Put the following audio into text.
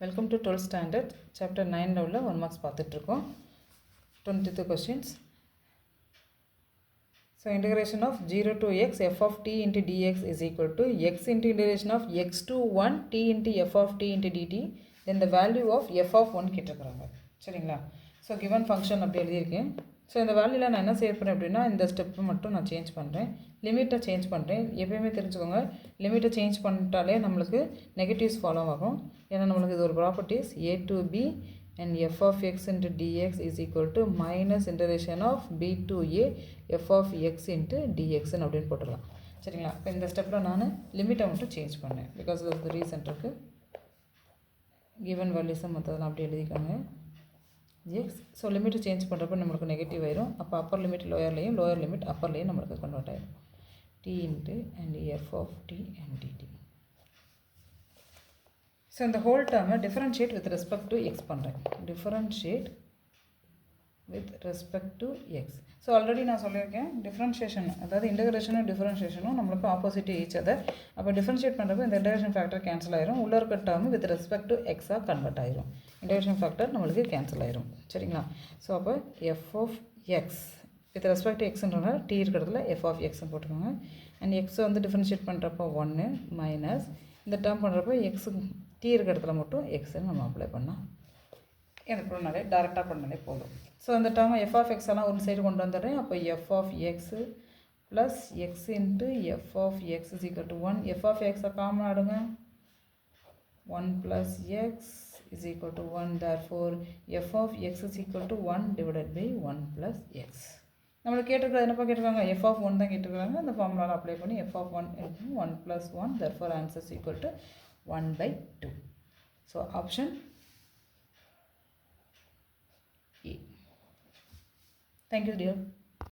Welcome to 12th standard chapter 9 உள்ள 1 marks பார்த்துட்டு இருக்கோம். 22 questions. So integration of 0 to x f of t into dx is equal to x into integration of x to 1 t into f of t into dt, then the value of f of 1 கேட்டிருக்காங்க. சரிங்களா? So given function அப்படி எழுதியிருக்கேன். So இந்த வேல்யூவில் நான் என்ன செய்ய போகிறேன் அப்படின்னா இந்த ஸ்டெப்பை மட்டும் நான் சேஞ்ச் பண்ணுறேன், லிமிட்டை சேஞ்ச் பண்ணுறேன். எப்போயுமே தெரிஞ்சுக்கோங்க, லிமிட்டை சேஞ்ச் பண்ணிட்டாலே நம்மளுக்கு நெகட்டிவ்ஸ் ஃபாலோ ஆகும். ஏன்னா நம்மளுக்கு இது ஒரு properties a to b and f of x into dx is equal to minus integration of b to a f of x into dx அப்படின்னு போட்டுடலாம். சரிங்களா? இப்போ இந்த ஸ்டெப்பில் நான் லிமிட்டை மட்டும் சேஞ்ச் பண்ணேன் பிகாஸ் ஆஃப் த ரீசன் இருக்குது. கிவன் வேல்யூஸை மற்றதெல்லாம் அப்படி எழுதிக்கோங்க x. ஸோ லிமிட்டு சேஞ்ச் பண்ணுறப்ப நம்மளுக்கு நெகட்டிவ் ஆயிரும். அப்போ அப்பர் லிமிட் லோயர்லேயும் லோயர் லிமிட் அப்பர்லேயும் நம்மளுக்கு கன்வெர்ட் ஆயிரும். t into and f of t and dt. So இந்த ஹோல் டேர்மை differentiate with respect to X பண்ணுறேன். Differentiate with respect to X. So already நான் சொல்லியிருக்கேன் டிஃப்ரென்ஷியேஷன், அதாவது இன்டகிரேஷனும் டிஃபரன்ஷியேஷனும் நம்மளுக்கு ஆப்போசிட் ஈச் அதர். அப்போ டிஃபரன்ஷியேட் பண்ணுறப்போ இந்த இன்டகிரேஷன் ஃபேக்டர் கேன்சல் ஆயிரும். உள்ள இருக்க டேர்ம் வித் ரெஸ்பெக்ட் டு எக்ஸாக கன்வெர்ட் ஆயிரும். இன்டகிரேஷன் ஃபேக்டர் நம்மளுக்கு கேன்சல் ஆயிரும். சரிங்களா? ஸோ அப்போ F of X with respect to எக்ஸ்ன்றனால டி இருக்கிறதுல எஃப் ஆஃப் எக்ஸ்ன்னு போட்டுக்கோங்க. அண்ட் எக்ஸை வந்து டிஃபரன்ஷியேட் பண்ணுறப்போ 1 மைனஸ் இந்த டேர்ம் பண்ணுறப்போ எக்ஸு டி இருக்கிற இடத்துல மட்டும் எக்ஸ்ன்னு நம்ம அப்ளை பண்ணால் எனக்கு பண்ணாலே டேரெக்டாக பண்ணாலே போதும். ஸோ இந்த டேர்மை எஃப் ஆஃப் எக்ஸ் எல்லாம் ஒரு சைடு கொண்டு வந்துடுறேன். அப்போ F of x plus x into f of x is equal to 1. F of எக்ஸை காமன் ஆடுங்க. 1 plus x is equal to 1. Therefore f of x is equal to 1 divided by 1 plus x. நம்மளுக்கு கேட்டிருக்கிறது என்னப்பா கேட்டிருக்காங்க? F of 1 தான் கேட்டிருக்காங்க. அந்த ஃபார்முலாவில் அப்ளை பண்ணி f of 1 into 1 plus 1. Therefore answer is equal to 1/2. So option E. Thank you, dear.